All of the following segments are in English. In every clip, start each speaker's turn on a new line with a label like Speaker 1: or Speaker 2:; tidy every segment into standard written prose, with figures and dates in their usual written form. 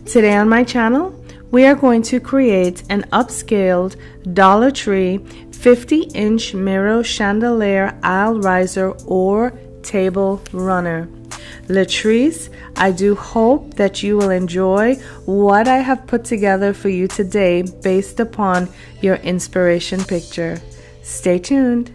Speaker 1: Today on my channel, we are going to create an upscaled Dollar Tree 50-inch mirror chandelier aisle riser or table runner. Latrice, I do hope that you will enjoy what I have put together for you today based upon your inspiration picture. Stay tuned.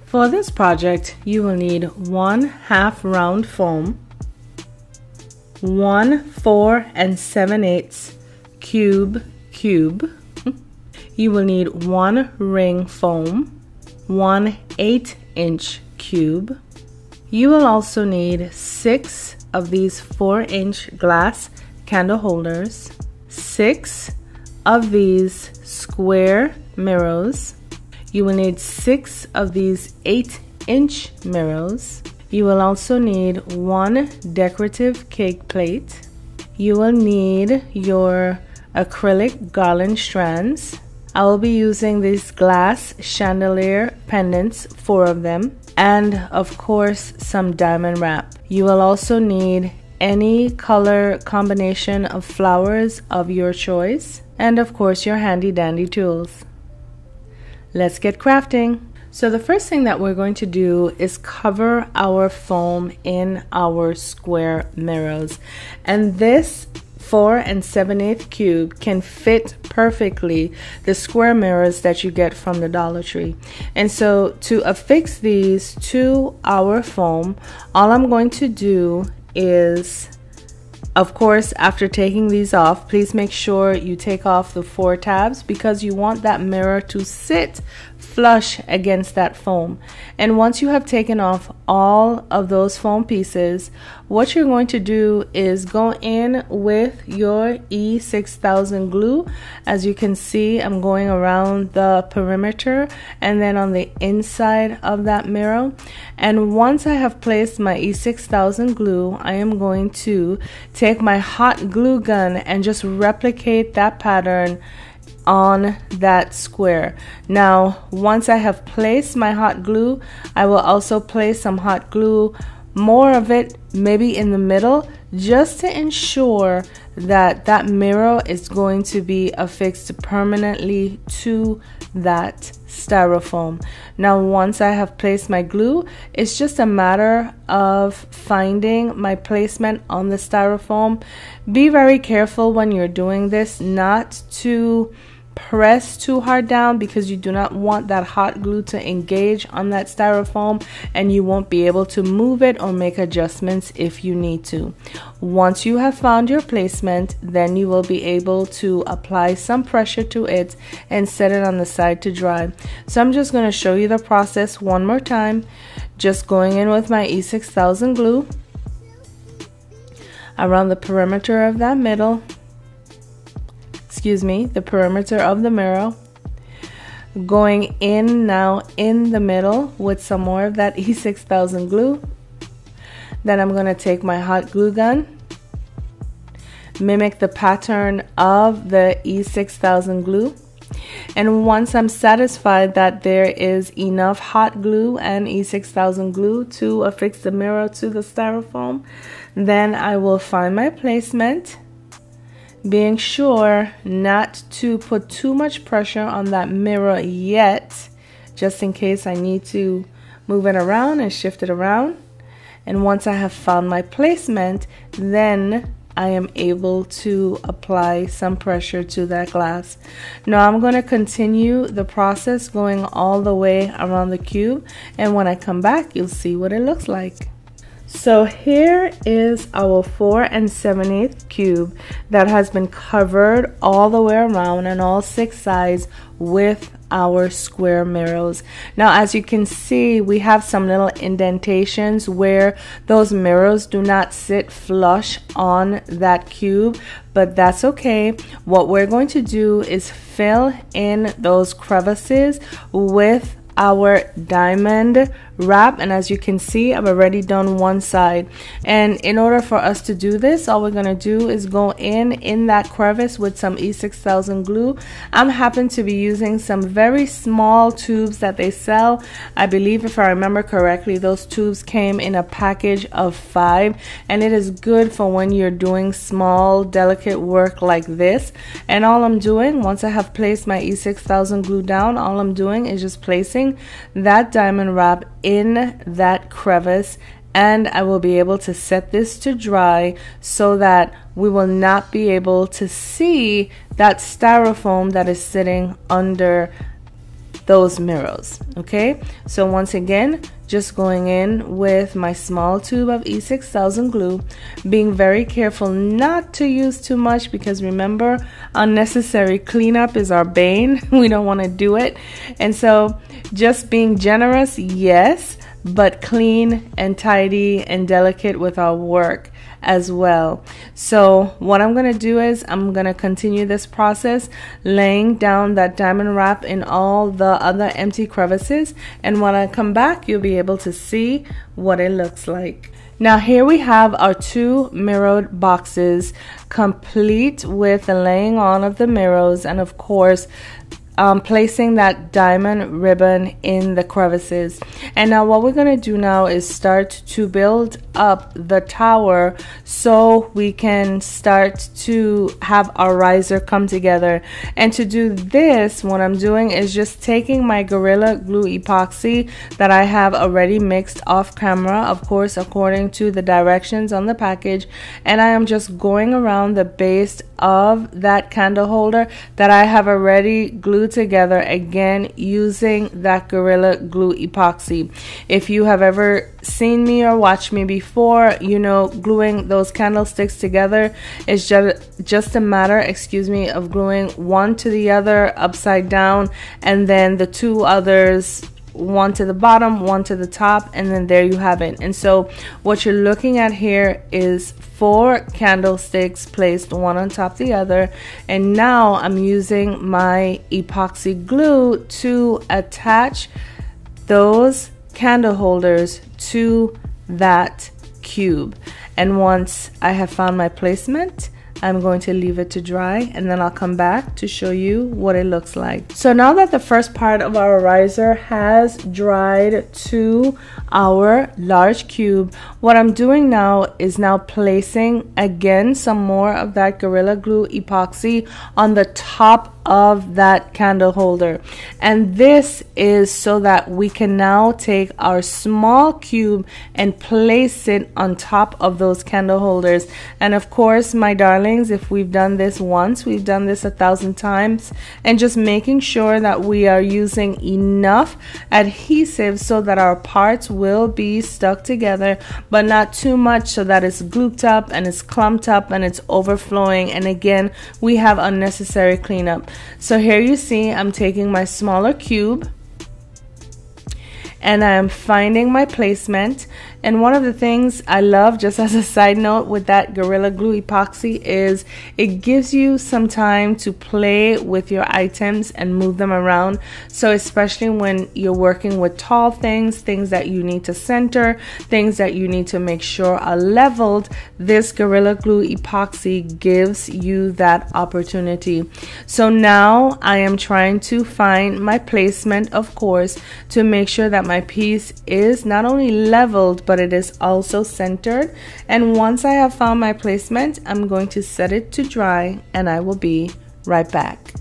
Speaker 1: For this project, you will need 1/2 round foam, 1 4 7/8 cube. You will need 1 ring foam, 1 8-inch cube. You will also need 6 of these 4-inch glass candle holders, 6 of these square mirrors. You will need 6 of these 8-inch mirrors. You will also need 1 decorative cake plate. You will need your acrylic garland strands. I will be using these glass chandelier pendants, 4 of them, and of course some diamond wrap. You will also need any color combination of flowers of your choice, and of course your handy dandy tools. Let's get crafting. So the first thing that we're going to do is cover our foam in our square mirrors. And this 4 7/8 cube can fit perfectly the square mirrors that you get from the Dollar Tree. And so to affix these to our foam, all I'm going to do is, of course, after taking these off, please make sure you take off the 4 tabs because you want that mirror to sit flush against that foam. And once you have taken off all of those foam pieces, what you're going to do is go in with your E6000 glue. As you can see, I'm going around the perimeter and then on the inside of that mirror. And once I have placed my E6000 glue, I am going to take my hot glue gun and just replicate that pattern on that square. Now, once I have placed my hot glue, I will also place some hot glue, more of it maybe in the middle, just to ensure that that mirror is going to be affixed permanently to that styrofoam. Now, once I have placed my glue, it's just a matter of finding my placement on the styrofoam. Be very careful when you're doing this not to press too hard down because you do not want that hot glue to engage on that styrofoam and you won't be able to move it or make adjustments if you need to. Once you have found your placement, then you will be able to apply some pressure to it and set it on the side to dry. So I'm just going to show you the process one more time. Just going in with my E6000 glue around the perimeter of that middle, the perimeter of the mirror, going in now in the middle with some more of that E6000 glue. Then I'm going to take my hot glue gun, mimic the pattern of the E6000 glue, and once I'm satisfied that there is enough hot glue and E6000 glue to affix the mirror to the styrofoam, then I will find my placement, being sure not to put too much pressure on that mirror yet, just in case I need to move it around and shift it around. And once I have found my placement, then I am able to apply some pressure to that glass. Now I'm going to continue the process going all the way around the cube, and when I come back, you'll see what it looks like. So here is our 4 7/8 cube that has been covered all the way around on all 6 sides with our square mirrors. Now, as you can see, we have some little indentations where those mirrors do not sit flush on that cube, but that's okay. What we're going to do is fill in those crevices with our diamond wrap, and as you can see, I've already done one side. And in order for us to do this, all we're going to do is go in that crevice with some E6000 glue. I'm happen to be using some very small tubes that they sell. I believe, if I remember correctly, those tubes came in a package of 5, and it is good for when you're doing small delicate work like this. And all I'm doing, once I have placed my E6000 glue down, all I'm doing is just placing that diamond wrap in that crevice, and I will be able to set this to dry so that we will not be able to see that styrofoam that is sitting under those mirrors. Okay, so once again, just going in with my small tube of E6000 glue, being very careful not to use too much, because remember, unnecessary cleanup is our bane. We don't want to do it. And so just being generous, yes, but clean and tidy and delicate with our work as well. So what I'm going to do is I'm going to continue this process, laying down that diamond wrap in all the other empty crevices, and when I come back, you'll be able to see what it looks like. Now here we have our 2 mirrored boxes, complete with the laying on of the mirrors, and of course placing that diamond ribbon in the crevices. And now what we're going to do now is start to build up the tower so we can start to have our riser come together. And to do this, what I'm doing is just taking my Gorilla Glue epoxy that I have already mixed off camera, of course according to the directions on the package, and I am just going around the base of that candle holder that I have already glued together, again using that Gorilla Glue epoxy. If you have ever seen me or watched me before, you know gluing those candlesticks together is just a matter, of gluing one to the other upside down, and then the 2 others, one to the bottom, one to the top, and then there you have it. And so what you're looking at here is 4 candlesticks placed one on top of the other, and now I'm using my epoxy glue to attach those candle holders to that cube. And once I have found my placement, I'm going to leave it to dry, and then I'll come back to show you what it looks like. So now that the first part of our riser has dried to our large cube, what I'm doing now is placing again some more of that Gorilla Glue epoxy on the top of that candle holder. And this is so that we can now take our small cube and place it on top of those candle holders. And of course, my darlings, if we've done this once, we've done this 1,000 times, and just making sure that we are using enough adhesive so that our parts will be stuck together, but not too much so that it's glooped up and it's clumped up and it's overflowing, and again we have unnecessary cleanup. So here you see I'm taking my smaller cube and I am finding my placement. And one of the things I love, just as a side note, with that Gorilla Glue epoxy is it gives you some time to play with your items and move them around. So especially when you're working with tall things, things that you need to center, things that you need to make sure are leveled, this Gorilla Glue epoxy gives you that opportunity. So now I am trying to find my placement, of course, to make sure that my piece is not only leveled, but it is also centered. And once I have found my placement, I'm going to set it to dry, and I will be right back.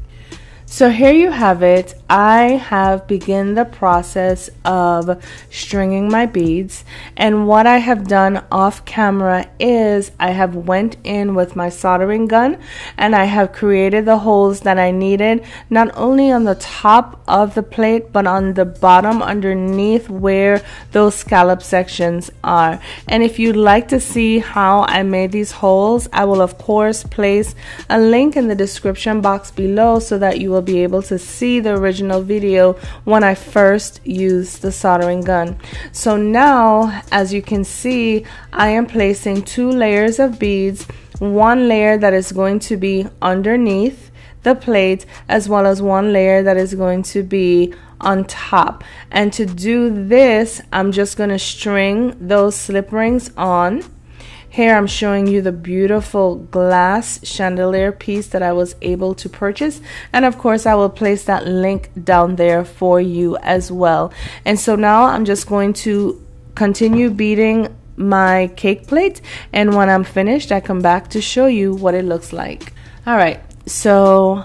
Speaker 1: So here you have it. I have begun the process of stringing my beads, and what I have done off camera is I have went in with my soldering gun and I have created the holes that I needed, not only on the top of the plate but on the bottom underneath where those scallop sections are. And if you'd like to see how I made these holes, I will of course place a link in the description box below so that you will be able to see the original video when I first used the soldering gun. So now, as you can see, I am placing 2 layers of beads, one layer that is going to be underneath the plate, as well as one layer that is going to be on top. And to do this, I'm just going to string those slip rings on. Here I'm showing you the beautiful glass chandelier piece that I was able to purchase, and of course I will place that link down there for you as well. And so now I'm just going to continue beading my cake plate, and when I'm finished I come back to show you what it looks like. Alright, so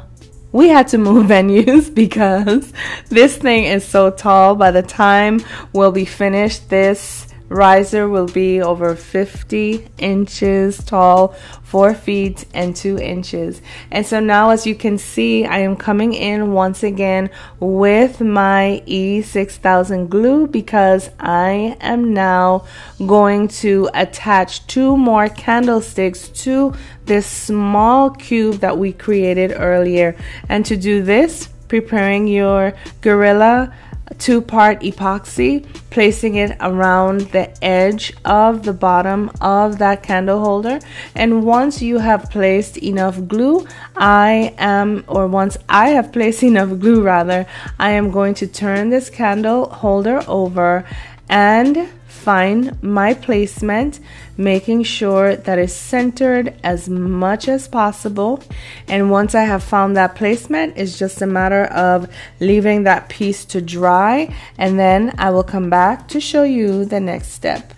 Speaker 1: we had to move venues because this thing is so tall. By the time we'll be finished, this riser will be over 50 inches tall, 4 feet and 2 inches. And so now, as you can see, I am coming in once again with my E6000 glue because I am now going to attach 2 more candlesticks to this small cube that we created earlier. And to do this, preparing your Gorilla 2-part epoxy, placing it around the edge of the bottom of that candle holder. And once you have placed enough glue, once I have placed enough glue rather, I am going to turn this candle holder over and find my placement, making sure that it's centered as much as possible. And once I have found that placement, it's just a matter of leaving that piece to dry, and then I will come back to show you the next step.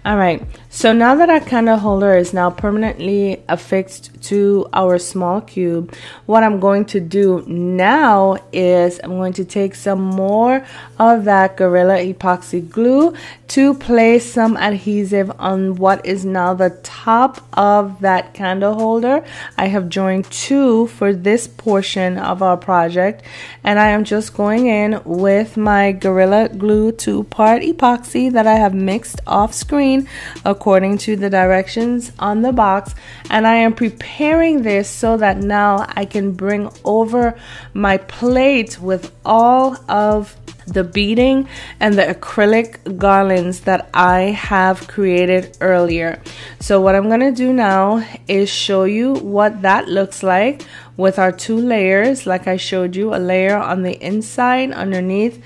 Speaker 1: Alright, so now that our candle holder is now permanently affixed to our small cube, what I'm going to do now is I'm going to take some more of that Gorilla epoxy glue to place some adhesive on what is now the top of that candle holder. I have joined 2 for this portion of our project, and I am just going in with my Gorilla Glue 2-part epoxy that I have mixed off screen according to the directions on the box, and I am preparing this so that now I can bring over my plate with all of the beading and the acrylic garlands that I have created earlier. So what I'm going to do now is show you what that looks like with our 2 layers. Like I showed you, a layer on the inside underneath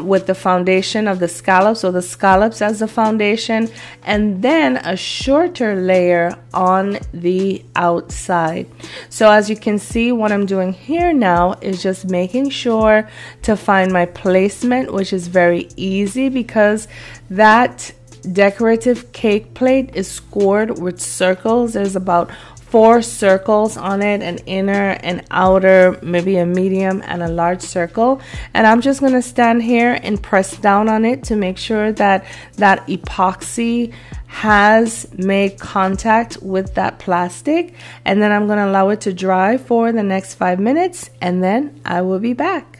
Speaker 1: with the foundation of the scallops, so the scallops as the foundation, and then a shorter layer on the outside. So as you can see, what I'm doing here now is just making sure to find my placement, which is very easy because that decorative cake plate is scored with circles. There's about 4 circles on it, an inner, an outer, maybe a medium and a large circle. And I'm just going to stand here and press down on it to make sure that that epoxy has made contact with that plastic. And then I'm going to allow it to dry for the next 5 minutes, and then I will be back.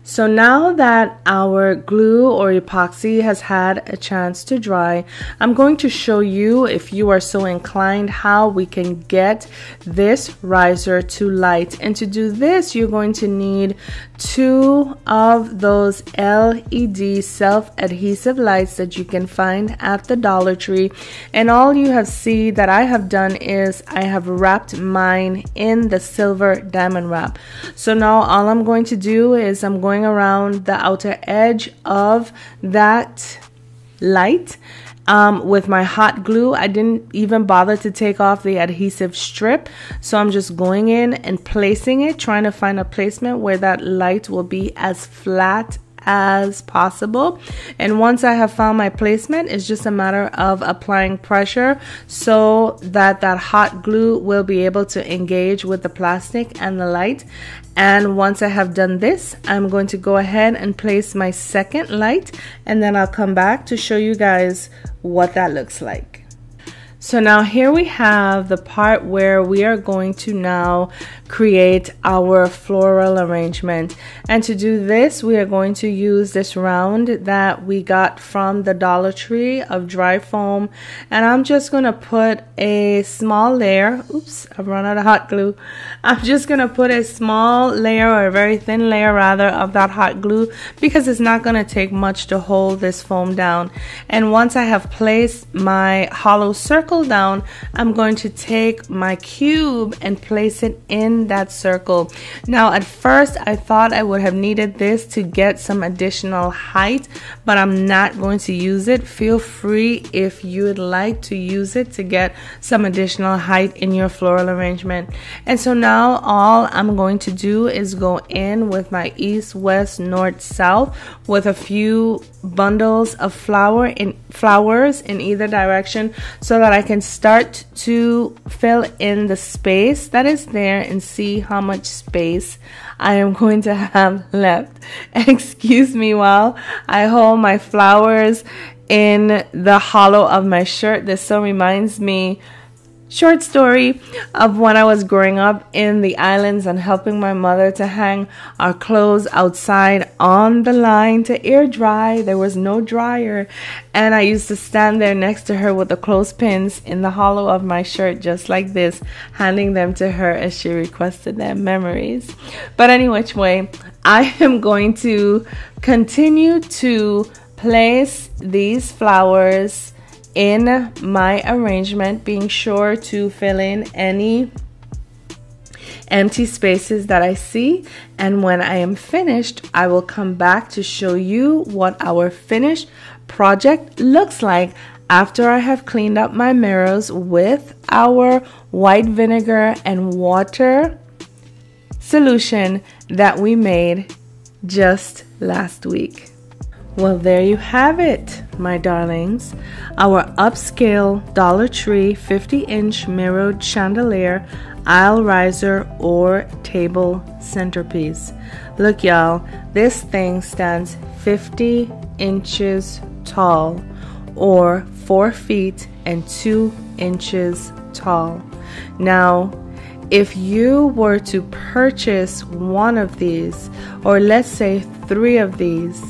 Speaker 1: So now that our glue or epoxy has had a chance to dry, I'm going to show you, if you are so inclined, how we can get this riser to light. And to do this, you're going to need 2 of those LED self-adhesive lights that you can find at the Dollar Tree. And all you have seen that I have done is I have wrapped mine in the silver diamond wrap. So now all I'm going to do is I'm going around the outer edge of that light with my hot glue. I didn't even bother to take off the adhesive strip, so I'm just going in and placing it, trying to find a placement where that light will be as flat as possible. And once I have found my placement, it's just a matter of applying pressure so that that hot glue will be able to engage with the plastic and the light. And once I have done this, I'm going to go ahead and place my second light, and then I'll come back to show you guys what that looks like. So now here we have the part where we are going to now create our floral arrangement. And to do this, we are going to use this round that we got from the Dollar Tree of dry foam. And I'm just going to put a small layer. Oops, I've run out of hot glue. I'm just going to put a small layer, or a very thin layer rather, of that hot glue because it's not going to take much to hold this foam down. And once I have placed my hollow circle circle down, I'm going to take my cube and place it in that circle. Now at first I thought I would have needed this to get some additional height, but I'm not going to use it. Feel free if you would like to use it to get some additional height in your floral arrangement. And so now all I'm going to do is go in with my east, west, north, south with a few bundles of flowers in either direction so that I can start to fill in the space that is there and see how much space I am going to have left. Excuse me while I hold my flowers in the hollow of my shirt. This so reminds me, short story, of when I was growing up in the islands and helping my mother to hang our clothes outside on the line to air dry. There was no dryer, and I used to stand there next to her with the clothespins in the hollow of my shirt, just like this, handing them to her as she requested them. Memories. But any which way, I am going to continue to place these flowers in my arrangement, being sure to fill in any empty spaces that I see. And when I am finished, I will come back to show you what our finished project looks like after I have cleaned up my mirrors with our white vinegar and water solution that we made just last week. Well, there you have it, my darlings. Our upscale Dollar Tree 50-inch mirrored chandelier, aisle riser, or table centerpiece. Look, y'all, this thing stands 50 inches tall, or 4 feet and 2 inches tall. Now, if you were to purchase one of these, or let's say 3 of these,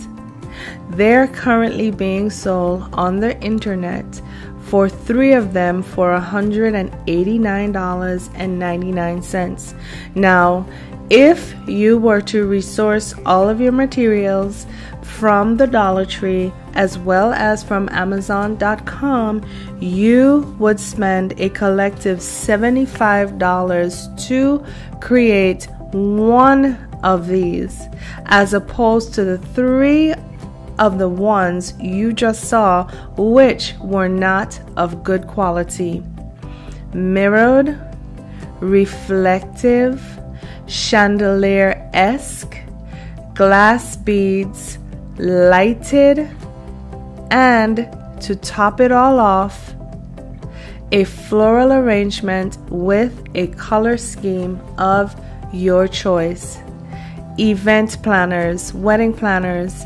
Speaker 1: they're currently being sold on the internet for 3 of them for $189.99. Now, if you were to resource all of your materials from the Dollar Tree as well as from Amazon.com, you would spend a collective $75 to create one of these, as opposed to the 3 of the ones you just saw, which were not of good quality. Mirrored, reflective, chandelier-esque, glass beads, lighted, and to top it all off, a floral arrangement with a color scheme of your choice. Event planners, wedding planners.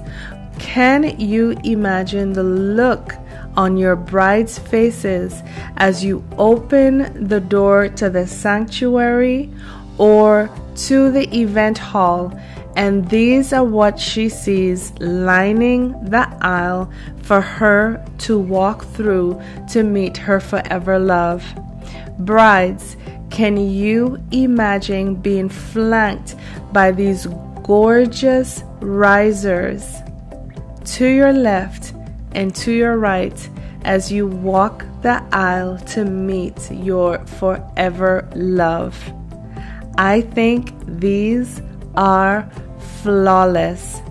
Speaker 1: Can you imagine the look on your brides' faces as you open the door to the sanctuary or to the event hall, and these are what she sees lining the aisle for her to walk through to meet her forever love? Brides, can you imagine being flanked by these gorgeous risers to your left and to your right as you walk the aisle to meet your forever love? I think these are flawless.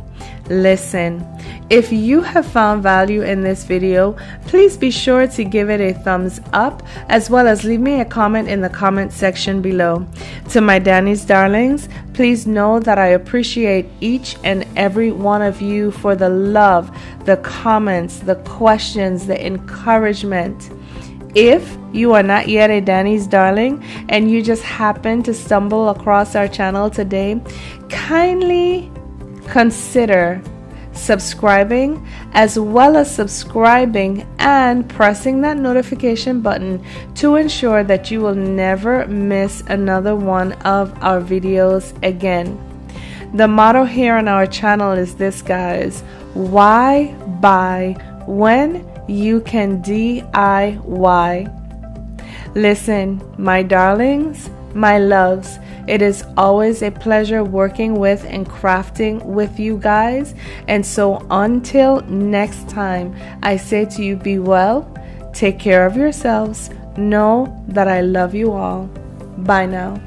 Speaker 1: Listen, if you have found value in this video, please be sure to give it a thumbs up, as well as leave me a comment in the comment section below. To my Danny's darlings, please know that I appreciate each and every one of you for the love, the comments, the questions, the encouragement. If you are not yet a Danny's darling and you just happen to stumble across our channel today, kindly consider subscribing, as well as subscribing and pressing that notification button to ensure that you will never miss another one of our videos again. The motto here on our channel is this, guys: why buy when you can DIY? Listen, my darlings, my loves, it is always a pleasure working with and crafting with you guys. And so until next time, I say to you, be well, Take care of yourselves. Know that I love you all. Bye now.